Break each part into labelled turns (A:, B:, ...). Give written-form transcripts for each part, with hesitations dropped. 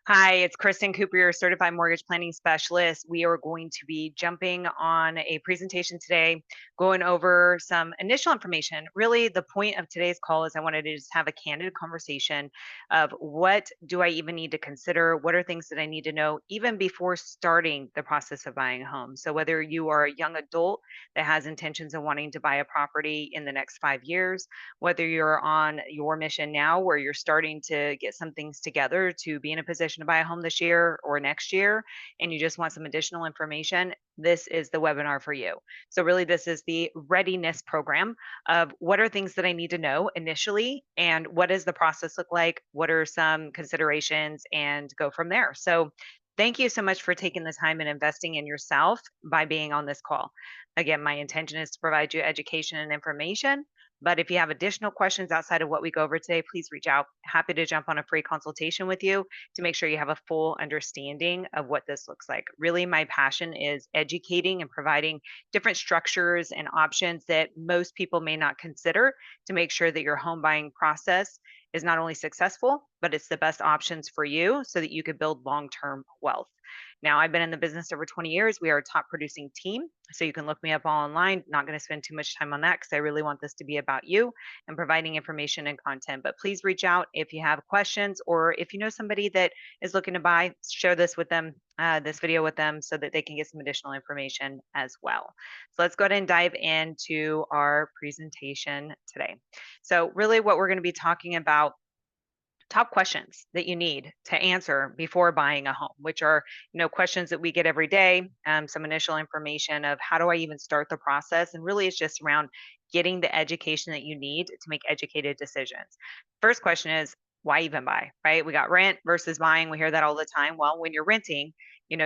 A: Hi, it's Kristen Cooper, your certified mortgage planning specialist. We are going to be jumping on a presentation today, going over some initial information. Really, the point of today's call is I wanted to just have a candid conversation of what do I even need to consider? What are things that I need to know even before starting the process of buying a home? So, whether you are a young adult that has intentions of wanting to buy a property in the next 5 years, whether you're on your mission now where you're starting to get some things together to be in a position to buy a home this year or next year, and you just want some additional information, this is the webinar for you. So, really, this is the readiness program of what are things that I need to know initially, and what does the process look like? What are some considerations, and go from there. So, thank you so much for taking the time and investing in yourself by being on this call. Again, my intention is to provide you education and information, but if you have additional questions outside of what we go over today, please reach out. Happy to jump on a free consultation with you to make sure you have a full understanding of what this looks like. Really, my passion is educating and providing different structures and options that most people may not consider to make sure that your home buying process is not only successful, but it's the best options for you so that you could build long term wealth. Now, I've been in the business over 20 years. We are a top producing team. So you can look me up all online. Not going to spend too much time on that because I really want this to be about you and providing information and content. But please reach out if you have questions, or if you know somebody that is looking to buy, share this with them, this video with them so that they can get some additional information as well. So let's go ahead and dive into our presentation today. So, really, what we're going to be talking about, top questions that you need to answer before buying a home, which are, questions that we get every day. Some initial information of how do I even start the process, and really it's just around getting the education that you need to make educated decisions. First question is, why even buy? Right? We got rent versus buying. We hear that all the time. Well, when you're renting,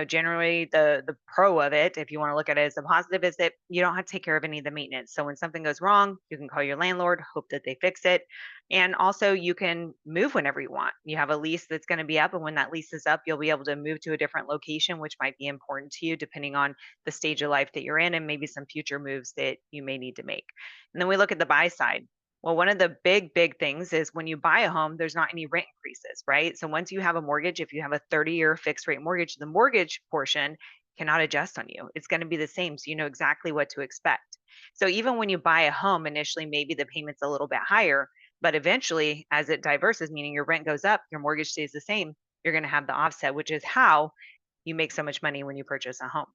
A: generally the pro of it, if you want to look at it as a positive, is that you don't have to take care of any of the maintenance. So when something goes wrong, you can call your landlord, hope that they fix it, and also, you can move whenever you want. You have a lease that's going to be up, and when that lease is up, you'll be able to move to a different location, which might be important to you depending on the stage of life that you're in and maybe some future moves that you may need to make. And then we look at the buy side. Well, one of the big things is when you buy a home, there's not any rent increases, right? So once you have a mortgage, if you have a 30-year fixed rate mortgage, the mortgage portion cannot adjust on you. It's going to be the same. So you know exactly what to expect. So even when you buy a home, initially, maybe the payment's a little bit higher, but eventually, as it diverses, meaning your rent goes up, your mortgage stays the same, you're going to have the offset, which is how you make so much money when you purchase a home.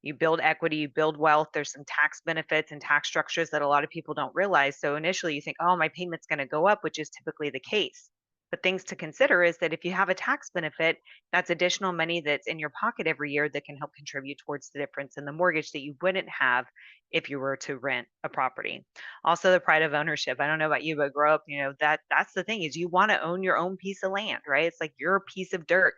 A: You build equity, you build wealth. There's some tax benefits and tax structures that a lot of people don't realize. So initially, you think, oh, my payment's going to go up, which is typically the case. But things to consider is that if you have a tax benefit, that's additional money that's in your pocket every year that can help contribute towards the difference in the mortgage that you wouldn't have if you were to rent a property. Also, the pride of ownership. I don't know about you, but grow up, that's the thing, is you want to own your own piece of land, right? It's like your piece of dirt.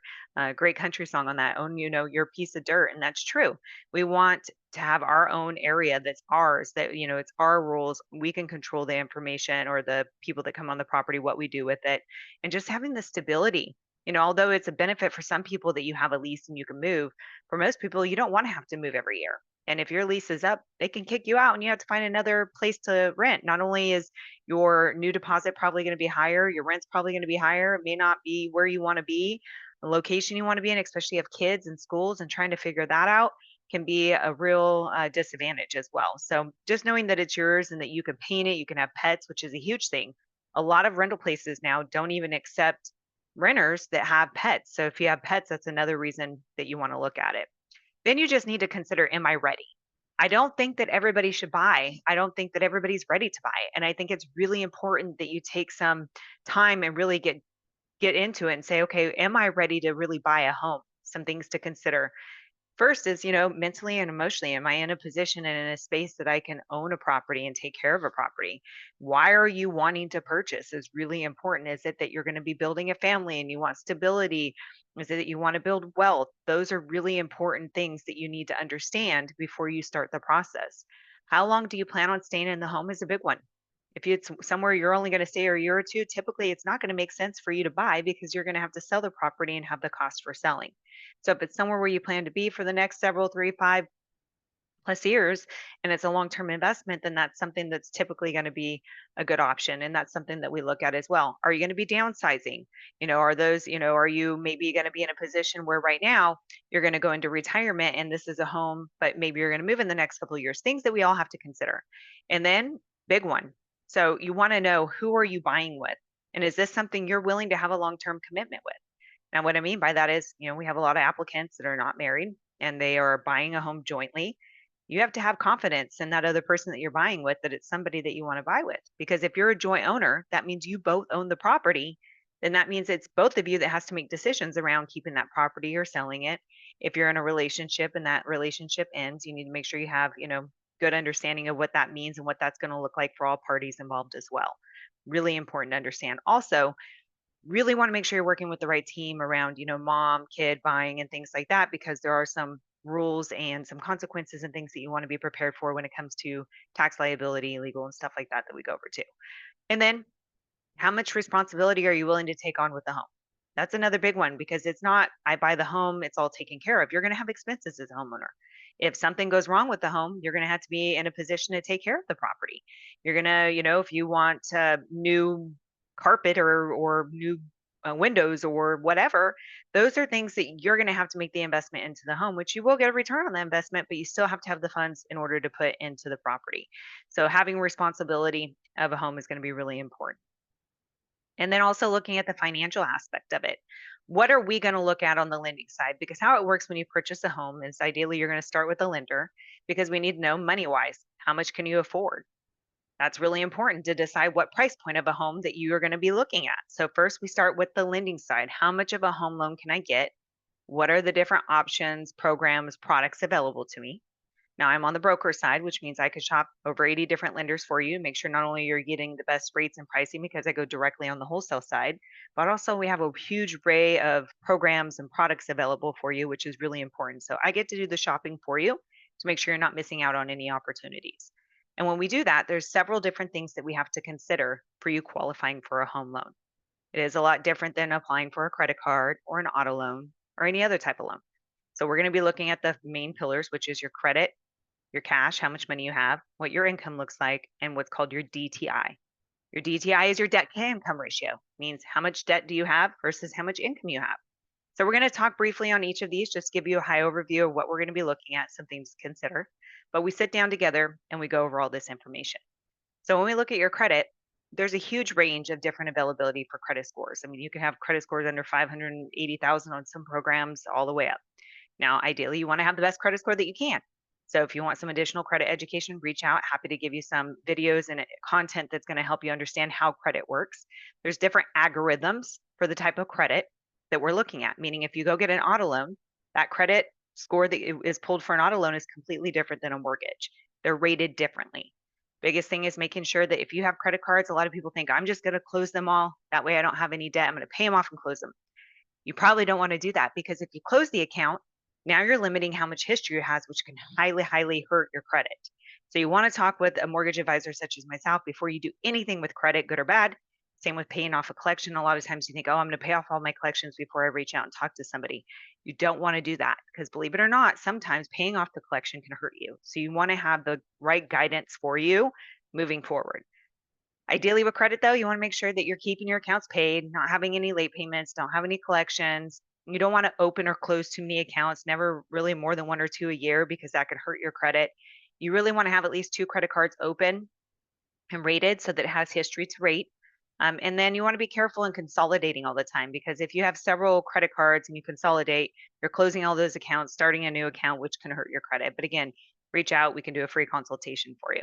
A: Great country song on that. Own, your piece of dirt, and that's true. We want to have our own area that's ours. That it's our rules. We can control the information or the people that come on the property, what we do with it, and just having the stability. Although it's a benefit for some people that you have a lease and you can move, for most people, you don't want to have to move every year. And if your lease is up, they can kick you out and you have to find another place to rent. Not only is your new deposit probably going to be higher, your rent's probably going to be higher. It may not be where you want to be, the location you want to be in, especially if kids and schools, and trying to figure that out can be a real disadvantage as well. So just knowing that it's yours and that you can paint it, you can have pets, which is a huge thing. A lot of rental places now don't even accept renters that have pets. So if you have pets, that's another reason that you want to look at it. Then you just need to consider, am I ready? I don't think that everybody should buy. I don't think that everybody's ready to buy. And I think it's really important that you take some time and really get into it and say, okay, am I ready to really buy a home? Some things to consider. First is, mentally and emotionally, am I in a position and in a space that I can own a property and take care of a property? Why are you wanting to purchase is really important. Is it that you're going to be building a family and you want stability? Is it that you want to build wealth? Those are really important things that you need to understand before you start the process. How long do you plan on staying in the home is a big one. If it's somewhere you're only going to stay a year or two, typically it's not going to make sense for you to buy because you're going to have to sell the property and have the cost for selling. So if it's somewhere where you plan to be for the next several, 3, 5, plus years and it's a long-term investment, then that's something that's typically going to be a good option. And that's something that we look at as well. Are you going to be downsizing? Are those, are you maybe going to be in a position where right now you're going to go into retirement and this is a home, but maybe you're going to move in the next couple of years, things that we all have to consider. And then big one. So you want to know, who are you buying with? And is this something you're willing to have a long-term commitment with? Now, what I mean by that is, we have a lot of applicants that are not married and they are buying a home jointly. You have to have confidence in that other person that you're buying with, that it's somebody that you want to buy with. Because if you're a joint owner, that means you both own the property. Then that means it's both of you that has to make decisions around keeping that property or selling it. If you're in a relationship and that relationship ends, you need to make sure you have, good understanding of what that means and what that's going to look like for all parties involved as well. Really important to understand. Also, really want to make sure you're working with the right team around, mom, kid buying and things like that, because there are some rules and some consequences and things that you want to be prepared for when it comes to tax liability, legal and stuff like that we go over too. And then how much responsibility are you willing to take on with the home? That's another big one, because it's not, I buy the home, it's all taken care of. You're going to have expenses as a homeowner. If something goes wrong with the home, you're going to have to be in a position to take care of the property. You're going to, if you want new carpet or new windows or whatever, those are things that you're going to have to make the investment into the home, which you will get a return on the investment, but you still have to have the funds in order to put into the property. So having responsibility of a home is going to be really important. And then also looking at the financial aspect of it. What are we going to look at on the lending side? Because how it works when you purchase a home is, ideally you're going to start with a lender, because we need to know money wise, how much can you afford? That's really important to decide what price point of a home that you are going to be looking at. So first we start with the lending side. How much of a home loan can I get? What are the different options, programs, products available to me? Now I'm on the broker side, which means I could shop over 80 different lenders for you, make sure not only you're getting the best rates and pricing, because I go directly on the wholesale side, but also we have a huge array of programs and products available for you, which is really important. So I get to do the shopping for you to make sure you're not missing out on any opportunities. And when we do that, there's several different things that we have to consider for you qualifying for a home loan. It is a lot different than applying for a credit card or an auto loan or any other type of loan. So we're going to be looking at the main pillars, which is your credit, your cash, how much money you have, what your income looks like, and what's called your DTI. Your DTI is your debt to income ratio, means how much debt do you have versus how much income you have. So we're going to talk briefly on each of these, just give you a high overview of what we're going to be looking at, some things to consider. But we sit down together and we go over all this information. So when we look at your credit, there's a huge range of different availability for credit scores. I mean, you can have credit scores under 580,000 on some programs all the way up. Now, ideally, you want to have the best credit score that you can. So if you want some additional credit education, reach out. Happy to give you some videos and content that's going to help you understand how credit works. There's different algorithms for the type of credit that we're looking at, meaning if you go get an auto loan, that credit score that is pulled for an auto loan is completely different than a mortgage. They're rated differently. Biggest thing is making sure that if you have credit cards, a lot of people think, I'm just going to close them all. That way I don't have any debt. I'm going to pay them off and close them. You probably don't want to do that, because if you close the account, now you're limiting how much history it has, which can highly, highly hurt your credit. So you want to talk with a mortgage advisor such as myself before you do anything with credit, good or bad. Same with paying off a collection. A lot of times you think, oh, I'm going to pay off all my collections before I reach out and talk to somebody. You don't want to do that, because believe it or not, sometimes paying off the collection can hurt you. So you want to have the right guidance for you moving forward. Ideally with credit though, you want to make sure that you're keeping your accounts paid, not having any late payments, don't have any collections. You don't want to open or close too many accounts, never really more than one or two a year, because that could hurt your credit. You really want to have at least two credit cards open and rated so that it has history to rate. And then you want to be careful in consolidating all the time, because if you have several credit cards and you consolidate, you're closing all those accounts, starting a new account, which can hurt your credit. But again, reach out. We can do a free consultation for you.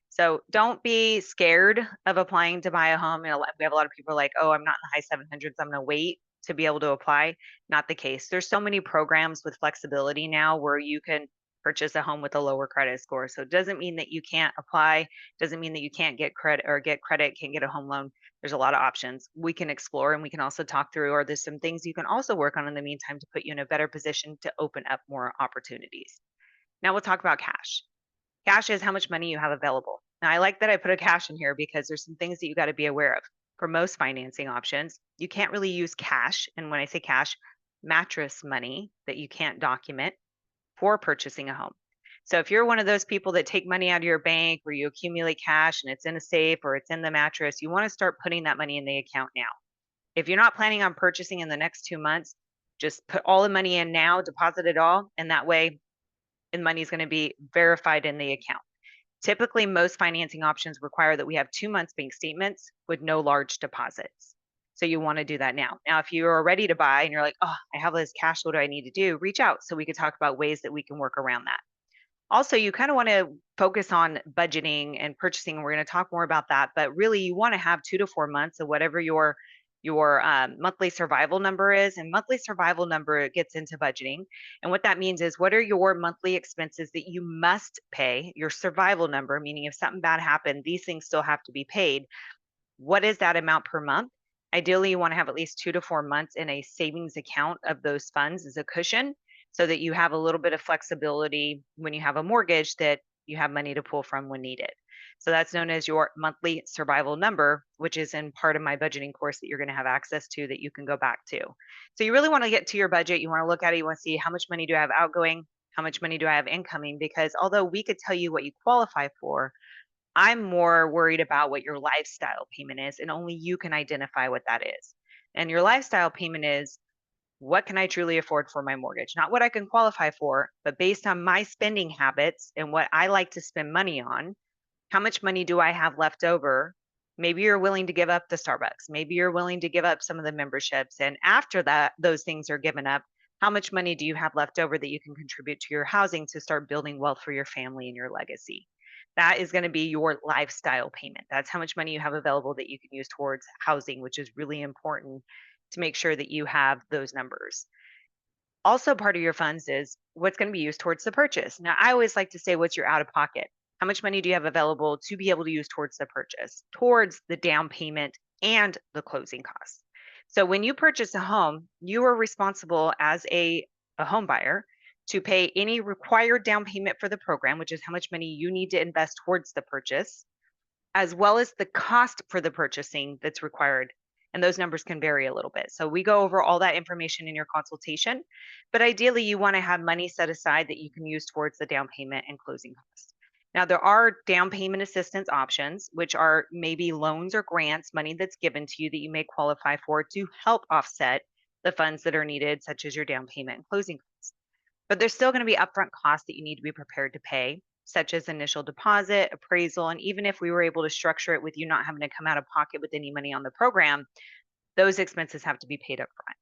A: So don't be scared of applying to buy a home. We have a lot of people like, oh, I'm not in the high 700s. I'm going to wait to be able to apply. Not the case. There's so many programs with flexibility now where you can purchase a home with a lower credit score. So it doesn't mean that you can't apply, doesn't mean that you can't get credit or get credit, can't get a home loan. There's a lot of options we can explore, and we can also talk through, or there's some things you can also work on in the meantime to put you in a better position to open up more opportunities. Now we'll talk about cash. Cash is how much money you have available. Now, I like that I put a cash in here, because there's some things that you got to be aware of. For most financing options, you can't really use cash. And when I say cash, mattress money that you can't document for purchasing a home. So if you're one of those people that take money out of your bank where you accumulate cash and it's in a safe or it's in the mattress, you want to start putting that money in the account now. If you're not planning on purchasing in the next 2 months, just put all the money in now, deposit it all, and that way the money is going to be verified in the account. Typically, most financing options require that we have 2 months bank statements with no large deposits. So you want to do that now. Now, if you are ready to buy and you're like, oh, I have this cash, what do I need to do? Reach out so we could talk about ways that we can work around that. Also, you kind of want to focus on budgeting and purchasing. We're going to talk more about that, but really, you want to have 2 to 4 months of whatever your monthly survival number is. And monthly survival number gets into budgeting. And what that means is, what are your monthly expenses that you must pay? Your survival number, meaning if something bad happened, these things still have to be paid. What is that amount per month? Ideally, you want to have at least 2 to 4 months in a savings account of those funds as a cushion so that you have a little bit of flexibility when you have a mortgage that you have money to pull from when needed. So that's known as your monthly survival number, which is in part of my budgeting course that you're going to have access to that you can go back to. So you really want to get to your budget. You want to look at it. You want to see how much money do I have outgoing? How much money do I have incoming? Because although we could tell you what you qualify for, I'm more worried about what your lifestyle payment is, and only you can identify what that is. And your lifestyle payment is, what can I truly afford for my mortgage? Not what I can qualify for, but based on my spending habits and what I like to spend money on, how much money do I have left over? Maybe you're willing to give up the Starbucks. Maybe you're willing to give up some of the memberships. And after that, those things are given up. How much money do you have left over that you can contribute to your housing to start building wealth for your family and your legacy? That is going to be your lifestyle payment. That's how much money you have available that you can use towards housing, which is really important to make sure that you have those numbers. Also, part of your funds is what's going to be used towards the purchase. Now, I always like to say, what's your out of pocket? How much money do you have available to be able to use towards the purchase, towards the down payment and the closing costs? So, when you purchase a home, you are responsible as a home buyer to pay any required down payment for the program, which is how much money you need to invest towards the purchase, as well as the cost for the purchasing that's required. And those numbers can vary a little bit. So we go over all that information in your consultation. But ideally, you want to have money set aside that you can use towards the down payment and closing costs. Now, there are down payment assistance options, which are maybe loans or grants, money that's given to you that you may qualify for to help offset the funds that are needed, such as your down payment and closing costs. But there's still going to be upfront costs that you need to be prepared to pay, such as initial deposit, appraisal, and even if we were able to structure it with you not having to come out of pocket with any money on the program, those expenses have to be paid up front.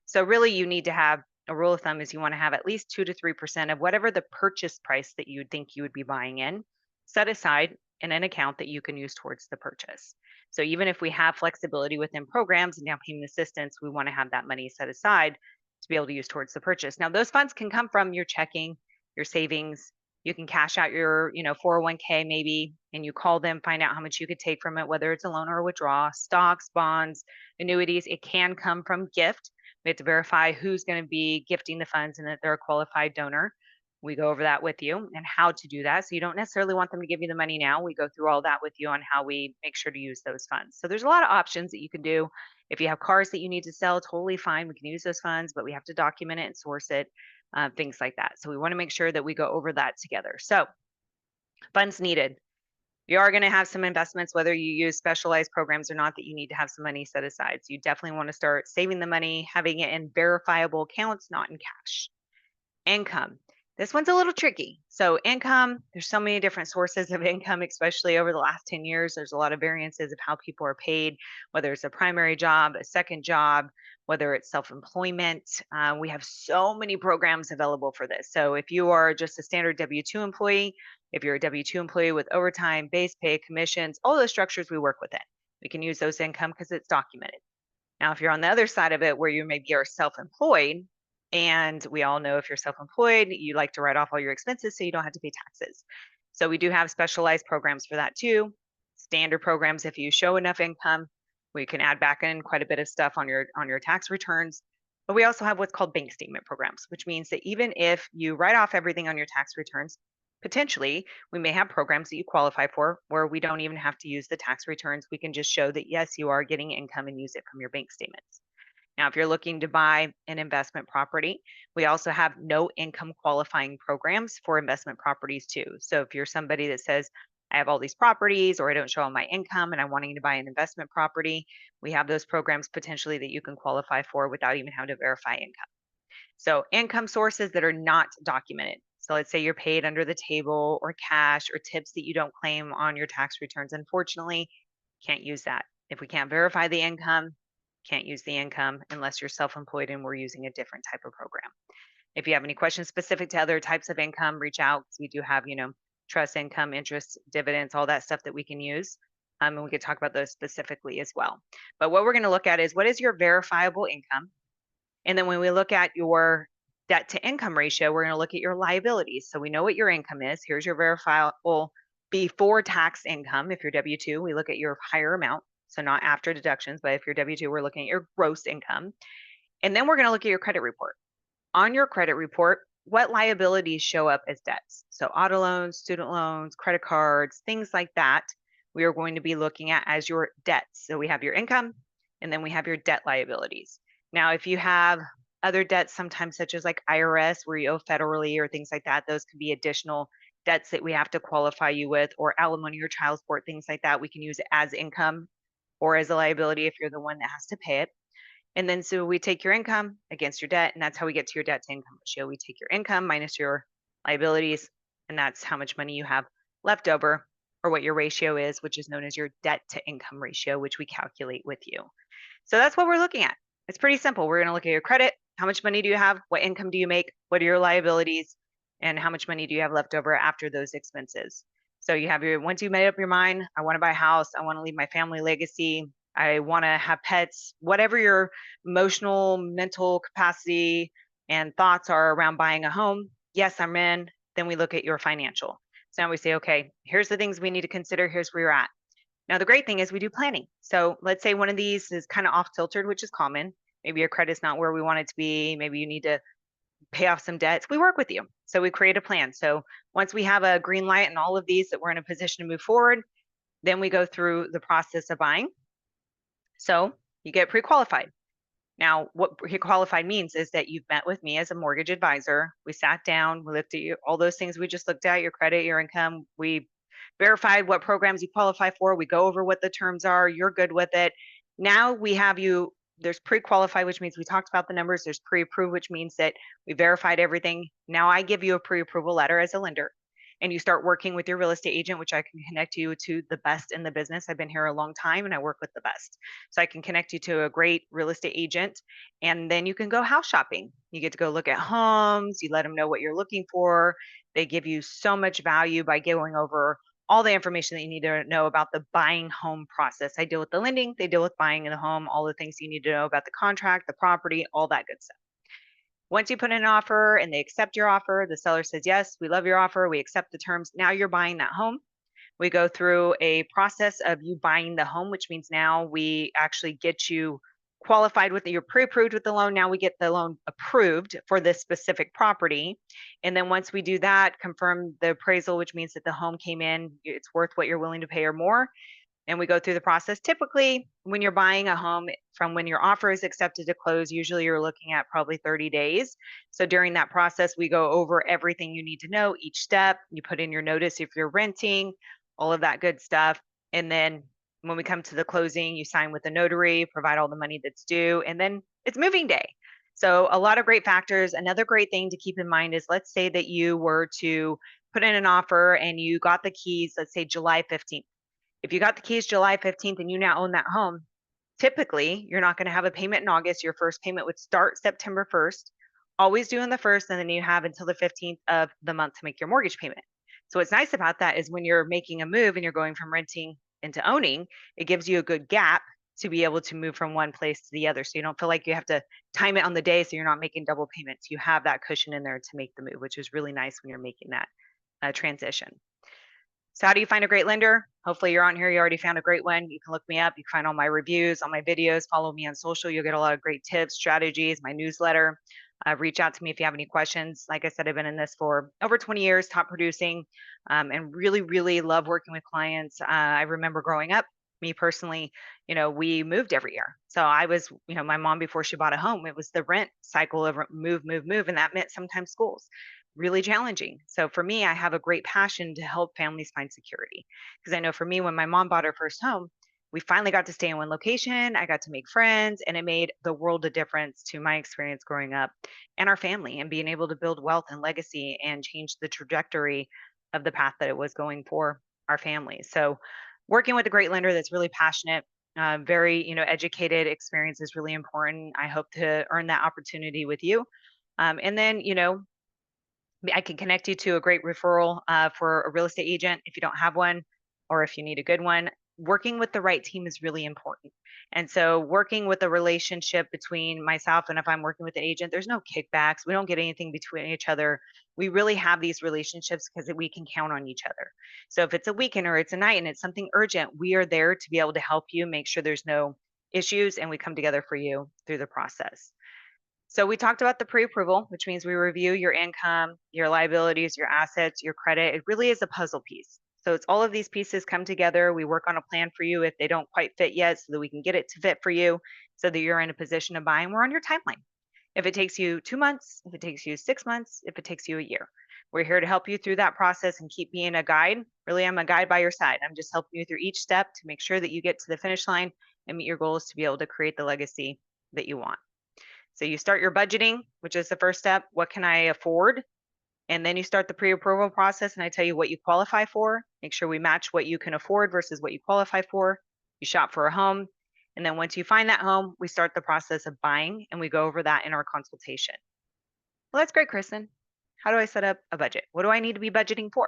A: So really you need to have a rule of thumb is you want to have at least 2 to 3% of whatever the purchase price that you would think you would be buying in set aside in an account that you can use towards the purchase. So even if we have flexibility within programs and down payment assistance, we want to have that money set aside to be able to use towards the purchase. Now those funds can come from your checking, your savings. You can cash out your, 401k maybe, and you call them, find out how much you could take from it, whether it's a loan or a withdrawal, stocks, bonds, annuities. It can come from gift. We have to verify who's going to be gifting the funds and that they're a qualified donor. We go over that with you and how to do that. So you don't necessarily want them to give you the money now. We go through all that with you on how we make sure to use those funds. So there's a lot of options that you can do. If you have cars that you need to sell, totally fine. We can use those funds, but we have to document it and source it, things like that. So we want to make sure that we go over that together. So funds needed. You are going to have some investments, whether you use specialized programs or not, that you need to have some money set aside. So you definitely want to start saving the money, having it in verifiable accounts, not in cash. Income. This one's a little tricky. So income, there's so many different sources of income, especially over the last 10 years. There's a lot of variances of how people are paid, whether it's a primary job, a second job, whether it's self-employment. We have so many programs available for this. So if you are just a standard W-2 employee, if you're a W-2 employee with overtime, base pay, commissions, all those structures we work within, we can use those income because it's documented. Now, if you're on the other side of it where you maybe are self-employed, and we all know if you're self-employed, you like to write off all your expenses so you don't have to pay taxes. So we do have specialized programs for that too. Standard programs, if you show enough income, we can add back in quite a bit of stuff on your tax returns. But we also have what's called bank statement programs, which means that even if you write off everything on your tax returns, potentially we may have programs that you qualify for where we don't even have to use the tax returns. We can just show that yes, you are getting income and use it from your bank statements. Now, if you're looking to buy an investment property, we also have no income qualifying programs for investment properties too. So if you're somebody that says, I have all these properties or I don't show all my income and I'm wanting to buy an investment property, we have those programs potentially that you can qualify for without even having to verify income. So income sources that are not documented. So let's say you're paid under the table or cash or tips that you don't claim on your tax returns. Unfortunately, can't use that. If we can't verify the income, can't use the income unless you're self-employed and we're using a different type of program. If you have any questions specific to other types of income, reach out because we do have, trust income, interest, dividends, all that stuff that we can use. And we could talk about those specifically as well. But what we're going to look at is what is your verifiable income? And then when we look at your debt to income ratio, we're going to look at your liabilities. So we know what your income is. Here's your verifiable before tax income. If you're W 2, we look at your higher amount. So not after deductions, but if you're W 2, we're looking at your gross income. And then we're going to look at your credit report. On your credit report, what liabilities show up as debts? So auto loans, student loans, credit cards, things like that, we are going to be looking at as your debts. So we have your income and then we have your debt liabilities. Now, if you have other debts, sometimes such as like IRS, where you owe federally or things like that, those could be additional debts that we have to qualify you with, or alimony or child support, things like that. We can use it as income or as a liability if you're the one that has to pay it. And then so we take your income against your debt, and that's how we get to your debt to income ratio. We take your income minus your liabilities, and that's how much money you have left over, or what your ratio is, which is known as your debt to income ratio, which we calculate with you. So that's what we're looking at. It's pretty simple. We're going to look at your credit. How much money do you have? What income do you make? What are your liabilities? And how much money do you have left over after those expenses? So you have once you made up your mind, I want to buy a house. I want to leave my family legacy. I want to have pets, whatever your emotional, mental capacity and thoughts are around buying a home. Yes, I'm in. Then we look at your financial. So now we say, okay, here's the things we need to consider. Here's where you're at. Now, the great thing is we do planning. So let's say one of these is kind of off tilted, which is common. Maybe your credit's not where we want it to be. Maybe you need to pay off some debts. We work with you. So we create a plan. So once we have a green light and all of these that we're in a position to move forward, then we go through the process of buying. So you get pre-qualified. Now, what pre-qualified means is that you've met with me as a mortgage advisor. We sat down, we looked at you, all those things we just looked at, your credit, your income. We verified what programs you qualify for. We go over what the terms are. You're good with it. Now we have you, there's pre-qualified, which means we talked about the numbers. There's pre-approved, which means that we verified everything. Now I give you a pre-approval letter as a lender, and you start working with your real estate agent, which I can connect you to the best in the business. I've been here a long time and I work with the best. So I can connect you to a great real estate agent, and then you can go house shopping. You get to go look at homes, you let them know what you're looking for. They give you so much value by going over all the information that you need to know about the buying home process. I deal with the lending, they deal with buying the home, all the things you need to know about the contract, the property, all that good stuff. Once you put in an offer and they accept your offer, the seller says, yes, we love your offer, we accept the terms. Now you're buying that home. We go through a process of you buying the home, which means now we actually get you qualified with you're pre-approved with the loan. Now we get the loan approved for this specific property. And then once we do that, confirm the appraisal, which means that the home came in, it's worth what you're willing to pay or more. And we go through the process. Typically, when you're buying a home, from when your offer is accepted to close, usually you're looking at probably 30 days. So during that process, we go over everything you need to know, each step. You put in your notice if you're renting, all of that good stuff. And then when we come to the closing, you sign with the notary, provide all the money that's due, and then it's moving day. So a lot of great factors. Another great thing to keep in mind is, let's say that you were to put in an offer and you got the keys, let's say July 15th. If you got the keys July 15th and you now own that home, typically you're not going to have a payment in August. Your first payment would start September 1st, always due on the 1st, and then you have until the 15th of the month to make your mortgage payment. So what's nice about that is when you're making a move and you're going from renting into owning, it gives you a good gap to be able to move from one place to the other. So you don't feel like you have to time it on the day so you're not making double payments. You have that cushion in there to make the move, which is really nice when you're making that transition. So how do you find a great lender? Hopefully you're on here, you already found a great one. You can look me up, you can find all my reviews, all my videos, follow me on social. You'll get a lot of great tips, strategies, my newsletter. Reach out to me if you have any questions. Like I said, I've been in this for over 20 years, top producing, and really, really love working with clients. I remember growing up, me personally, we moved every year. So I was, my mom, before she bought a home, it was the rent cycle of move, move, move. And that meant sometimes schools, really challenging. So for me, I have a great passion to help families find security. Because I know for me, when my mom bought her first home, we finally got to stay in one location. I got to make friends, and it made the world of difference to my experience growing up and our family and being able to build wealth and legacy and change the trajectory of the path that it was going for our family. So working with a great lender that's really passionate, very educated, experience is really important. I hope to earn that opportunity with you. And then I can connect you to a great referral for a real estate agent if you don't have one, or if you need a good one. Working with the right team is really important. And so, working with a relationship between myself and if I'm working with an agent, there's no kickbacks. We don't get anything between each other. We really have these relationships because we can count on each other. So, if it's a weekend or it's a night and it's something urgent, we are there to be able to help you make sure there's no issues and we come together for you through the process. So we talked about the pre-approval, which means we review your income, your liabilities, your assets, your credit. It really is a puzzle piece. So it's all of these pieces come together. We work on a plan for you if they don't quite fit yet so that we can get it to fit for you so that you're in a position to buy and we're on your timeline. If it takes you 2 months, if it takes you 6 months, if it takes you a year, we're here to help you through that process and keep being a guide. Really, I'm a guide by your side. I'm just helping you through each step to make sure that you get to the finish line and meet your goals to be able to create the legacy that you want. So you start your budgeting, which is the first step. What can I afford? And then you start the pre-approval process and I tell you what you qualify for. Make sure we match what you can afford versus what you qualify for. You shop for a home. And then once you find that home, we start the process of buying and we go over that in our consultation. Well, that's great, Kristen. How do I set up a budget? What do I need to be budgeting for?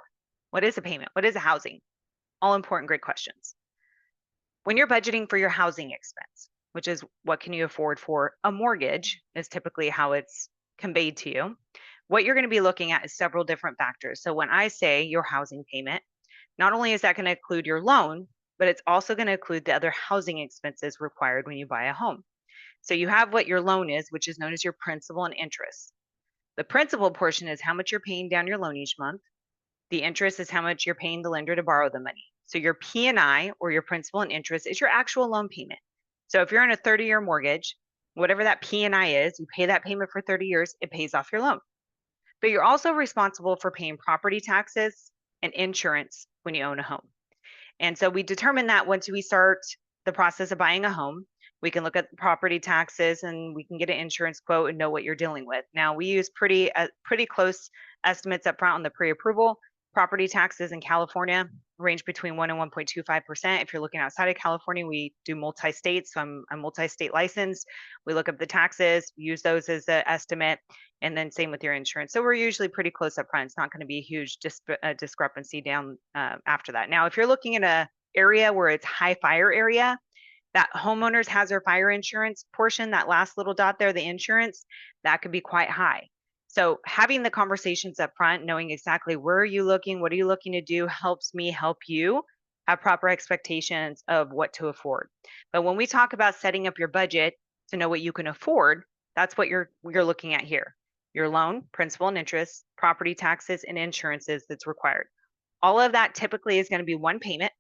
A: What is a payment? What is a housing? All important, great questions. When you're budgeting for your housing expense, which is what can you afford for a mortgage, is typically how it's conveyed to you. What you're going to be looking at is several different factors. So when I say your housing payment, not only is that going to include your loan, but it's also going to include the other housing expenses required when you buy a home. So you have what your loan is, which is known as your principal and interest. The principal portion is how much you're paying down your loan each month. The interest is how much you're paying the lender to borrow the money. So your P&I, or your principal and interest, is your actual loan payment. So if you're in a 30-year mortgage, whatever that P&I is, you pay that payment for 30 years, it pays off your loan. But you're also responsible for paying property taxes and insurance when you own a home. And so we determine that once we start the process of buying a home, we can look at the property taxes and we can get an insurance quote and know what you're dealing with. Now we use pretty close estimates up front on the pre-approval. Property taxes in California range between 1 and 1.25%. If you're looking outside of California, we do multi-state, so I'm multi-state licensed. We look up the taxes, use those as an estimate, and then same with your insurance. So we're usually pretty close up front. It's not going to be a huge discrepancy down after that. Now, if you're looking at a area where it's high fire area, that homeowners hazard fire insurance portion, that last little dot there, the insurance, that could be quite high. So having the conversations up front, knowing exactly where are you looking, what are you looking to do, helps me help you have proper expectations of what to afford. But when we talk about setting up your budget to know what you can afford, that's what you're looking at here. Your loan, principal and interest, property taxes, and insurances that's required. All of that typically is going to be one payment,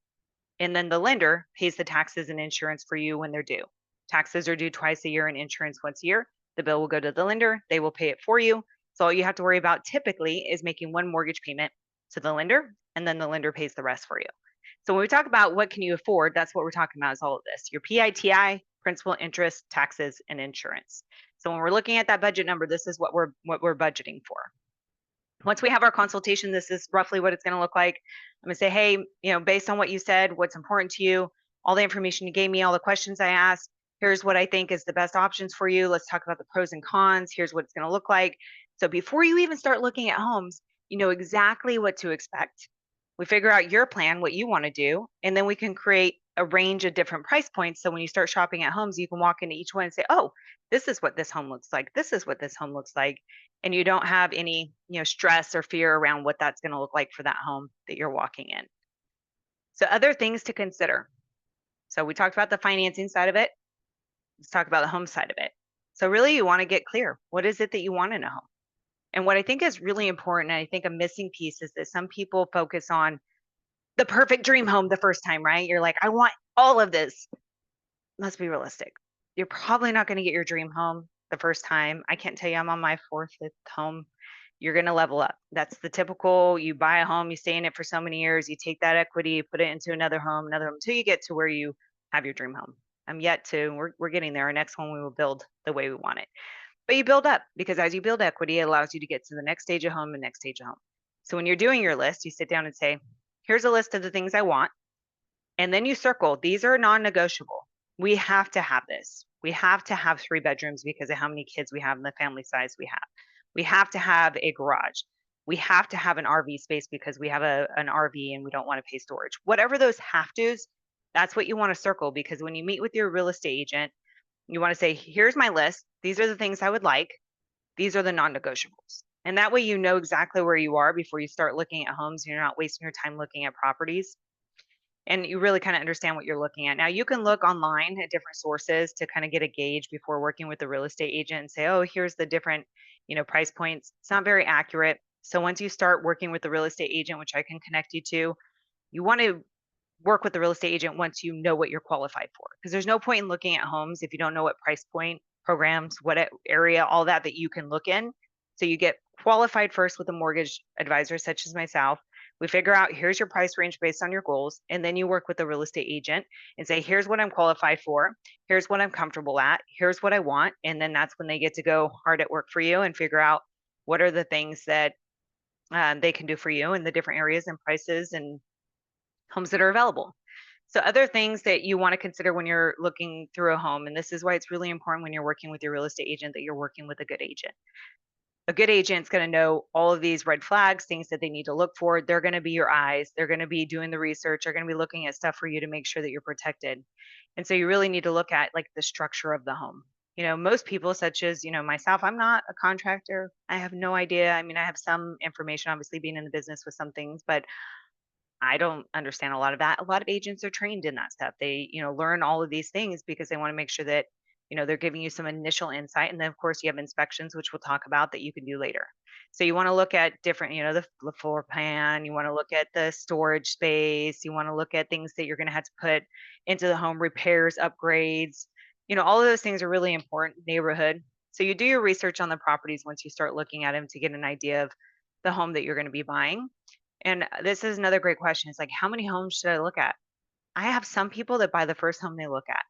A: and then the lender pays the taxes and insurance for you when they're due. Taxes are due twice a year and insurance once a year. The bill will go to the lender, they will pay it for you. So all you have to worry about typically is making one mortgage payment to the lender, and then the lender pays the rest for you. So when we talk about what can you afford, that's what we're talking about is all of this. Your PITI, principal, interest, taxes, and insurance. So when we're looking at that budget number, this is what we're budgeting for. Once we have our consultation, this is roughly what it's going to look like. I'm going to say, hey, based on what you said, what's important to you, all the information you gave me, all the questions I asked, here's what I think is the best options for you. Let's talk about the pros and cons. Here's what it's going to look like. So before you even start looking at homes, you know exactly what to expect. We figure out your plan, what you want to do, and then we can create a range of different price points. So when you start shopping at homes, you can walk into each one and say, oh, this is what this home looks like. This is what this home looks like. And you don't have any, stress or fear around what that's going to look like for that home that you're walking in. So other things to consider. So we talked about the financing side of it. Let's talk about the home side of it. So really you want to get clear. What is it that you want in a home? And what I think is really important, and I think a missing piece, is that some people focus on the perfect dream home the first time, right? You're like, I want all of this. Let's be realistic. You're probably not going to get your dream home the first time. I can't tell you I'm on my fourth, fifth home. You're going to level up. That's the typical. You buy a home, you stay in it for so many years, you take that equity, you put it into another home, until you get to where you have your dream home. I'm yet to, we're getting there. Our next home we will build the way we want it. But you build up because as you build equity, it allows you to get to the next stage of home and next stage of home. So when you're doing your list, you sit down and say, here's a list of the things I want. And then you circle, these are non-negotiable. We have to have this. We have to have 3 bedrooms because of how many kids we have and the family size we have. We have to have a garage. We have to have an RV space because we have an RV and we don't want to pay storage. Whatever those have to's, that's what you want to circle because when you meet with your real estate agent, you want to say, here's my list. These are the things I would like. These are the non-negotiables. And that way you know exactly where you are before you start looking at homes. You're not wasting your time looking at properties and you really kind of understand what you're looking at. Now you can look online at different sources to kind of get a gauge before working with the real estate agent and say, oh, here's the different, price points. It's not very accurate. So once you start working with the real estate agent, which I can connect you to, you want to work with the real estate agent once you know what you're qualified for. Because there's no point in looking at homes if you don't know what price point, programs, what area, all that you can look in. So you get qualified first with a mortgage advisor such as myself. We figure out here's your price range based on your goals. And then you work with the real estate agent and say, here's what I'm qualified for. Here's what I'm comfortable at. Here's what I want. And then that's when they get to go hard at work for you and figure out what are the things that they can do for you in the different areas and prices and homes that are available. So other things that you want to consider when you're looking through a home, and this is why it's really important when you're working with your real estate agent that you're working with a good agent. A good agent's going to know all of these red flags, things that they need to look for. They're going to be your eyes. They're going to be doing the research. They're going to be looking at stuff for you to make sure that you're protected. And so you really need to look at like the structure of the home. Most people, such as, myself, I'm not a contractor. I have no idea. I mean, I have some information, obviously, being in the business with some things, but I don't understand a lot of that. A lot of agents are trained in that stuff. They, learn all of these things because they want to make sure that, they're giving you some initial insight. And then, of course, you have inspections, which we'll talk about that you can do later. So you want to look at different, the floor plan. You want to look at the storage space. You want to look at things that you're going to have to put into the home, repairs, upgrades. All of those things are really important. Neighborhood. So you do your research on the properties once you start looking at them to get an idea of the home that you're going to be buying. And this is another great question. It's like, how many homes should I look at? I have some people that buy the first home they look at.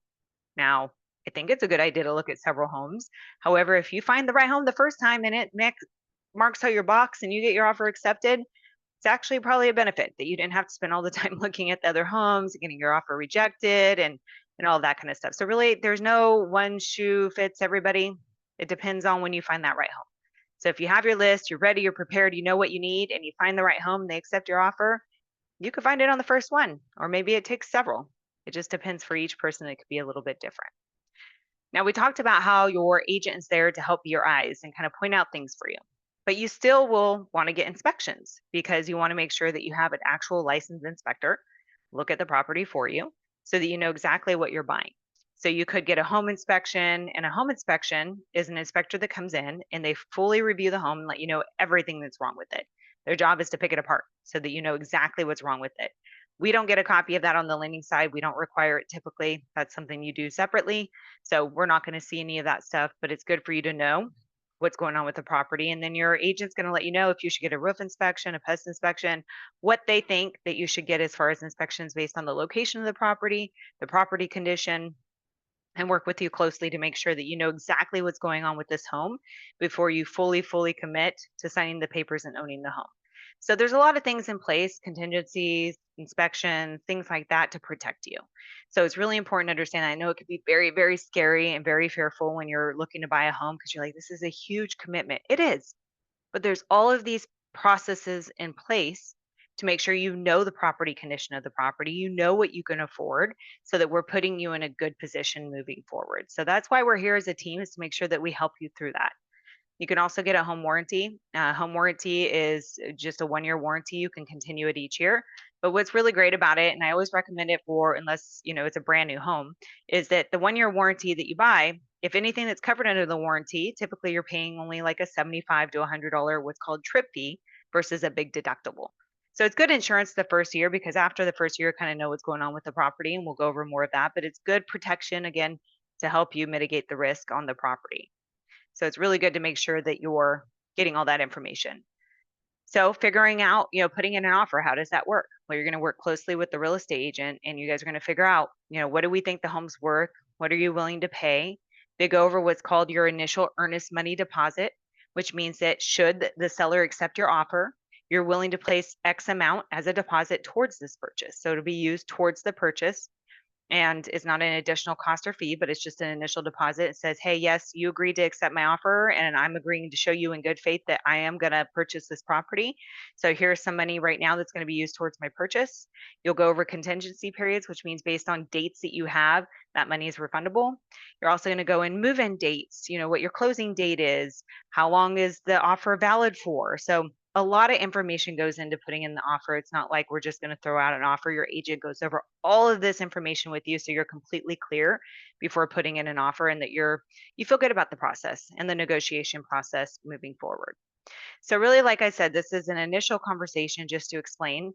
A: Now, I think it's a good idea to look at several homes. However, if you find the right home the first time and it marks out your box and you get your offer accepted, it's actually probably a benefit that you didn't have to spend all the time looking at the other homes, getting your offer rejected and all that kind of stuff. So really, there's no one shoe fits everybody. It depends on when you find that right home. So if you have your list, you're ready, you're prepared, you know what you need, and you find the right home, they accept your offer, you could find it on the first one, or maybe it takes several. It just depends for each person. It could be a little bit different. Now, we talked about how your agent is there to help your eyes and kind of point out things for you, but you still will want to get inspections because you want to make sure that you have an actual licensed inspector look at the property for you so that you know exactly what you're buying. So you could get a home inspection, and a home inspection is an inspector that comes in and they fully review the home and let you know everything that's wrong with it. Their job is to pick it apart so that you know exactly what's wrong with it. We don't get a copy of that on the lending side. We don't require it typically. That's something you do separately. So we're not going to see any of that stuff, but it's good for you to know what's going on with the property. And then your agent's going to let you know if you should get a roof inspection, a pest inspection, what they think that you should get as far as inspections based on the location of the property condition, and work with you closely to make sure that you know exactly what's going on with this home before you fully commit to signing the papers and owning the home. So there's a lot of things in place, contingencies, inspections, things like that to protect you. So it's really important to understand. I know it could be very, very scary and very fearful when you're looking to buy a home because you're like, this is a huge commitment. It is, but there's all of these processes in place to make sure you know the property condition of the property, you know what you can afford, so that we're putting you in a good position moving forward. So that's why we're here as a team, is to make sure that we help you through that. You can also get a home warranty. Home warranty is just a 1-year warranty. You can continue it each year. But what's really great about it, and I always recommend it for, unless it's a brand new home, is that the 1-year warranty that you buy, if anything that's covered under the warranty, typically you're paying only like a $75 to $100 what's called trip fee versus a big deductible. So it's good insurance the first year because after the first year, kind of know what's going on with the property, and we'll go over more of that. But it's good protection again to help you mitigate the risk on the property. So it's really good to make sure that you're getting all that information. So figuring out, putting in an offer, how does that work? Well, you're going to work closely with the real estate agent and you guys are going to figure out, what do we think the home's worth? What are you willing to pay? They go over what's called your initial earnest money deposit, which means that should the seller accept your offer, you're willing to place X amount as a deposit towards this purchase. So it'll be used towards the purchase and it's not an additional cost or fee, but it's just an initial deposit. It says, hey, yes, you agreed to accept my offer, and I'm agreeing to show you in good faith that I am going to purchase this property. So here's some money right now that's going to be used towards my purchase. You'll go over contingency periods, which means based on dates that you have, that money is refundable. You're also going to go in move in dates, what your closing date is, how long is the offer valid for. So a lot of information goes into putting in the offer. It's not like we're just going to throw out an offer. Your agent goes over all of this information with you so you're completely clear before putting in an offer and that you feel good about the process and the negotiation process moving forward. So really, like I said, this is an initial conversation just to explain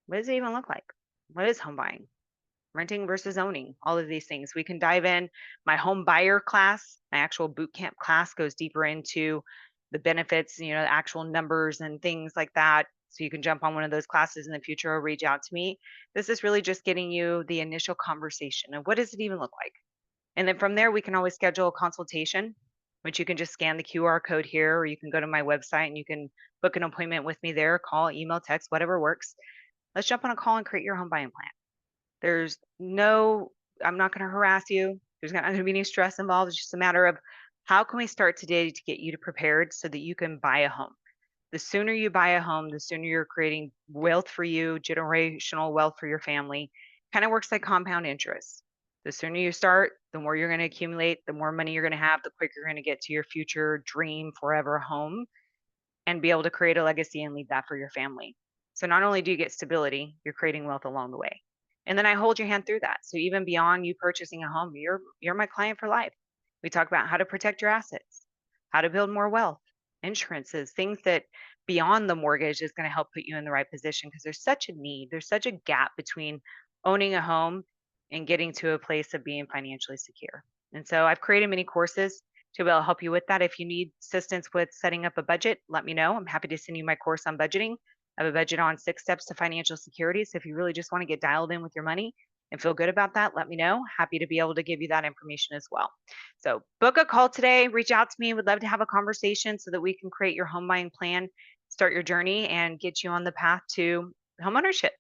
A: what does it even look like? What is home buying? Renting versus owning, all of these things. We can dive in. My home buyer class, my actual boot camp class goes deeper into the benefits, the actual numbers and things like that. So you can jump on one of those classes in the future or reach out to me. This is really just getting you the initial conversation of what does it even look like? And then from there, we can always schedule a consultation, which you can just scan the QR code here, or you can go to my website and you can book an appointment with me there, call, email, text, whatever works. Let's jump on a call and create your home buying plan. There's no I'm not gonna harass you. There's not gonna be any stress involved. It's just a matter of how can we start today to get you to prepared so that you can buy a home. The sooner you buy a home, the sooner you're creating wealth for you, generational wealth for your family. Kind of works like compound interest. The sooner you start, the more you're going to accumulate, the more money you're going to have, the quicker you're going to get to your future dream forever home and be able to create a legacy and leave that for your family. So not only do you get stability, you're creating wealth along the way. And then I hold your hand through that. So even beyond you purchasing a home, you're my client for life. We talk about how to protect your assets, how to build more wealth, insurances, things that beyond the mortgage is going to help put you in the right position because there's such a need, there's such a gap between owning a home and getting to a place of being financially secure. And so I've created many courses to be able to help you with that. If you need assistance with setting up a budget, let me know. I'm happy to send you my course on budgeting. I have a budget on 6 steps to financial security. So if you really just want to get dialed in with your money and feel good about that, let me know. Happy to be able to give you that information as well. So book a call today, reach out to me. Would love to have a conversation so that we can create your home buying plan, start your journey, and get you on the path to homeownership.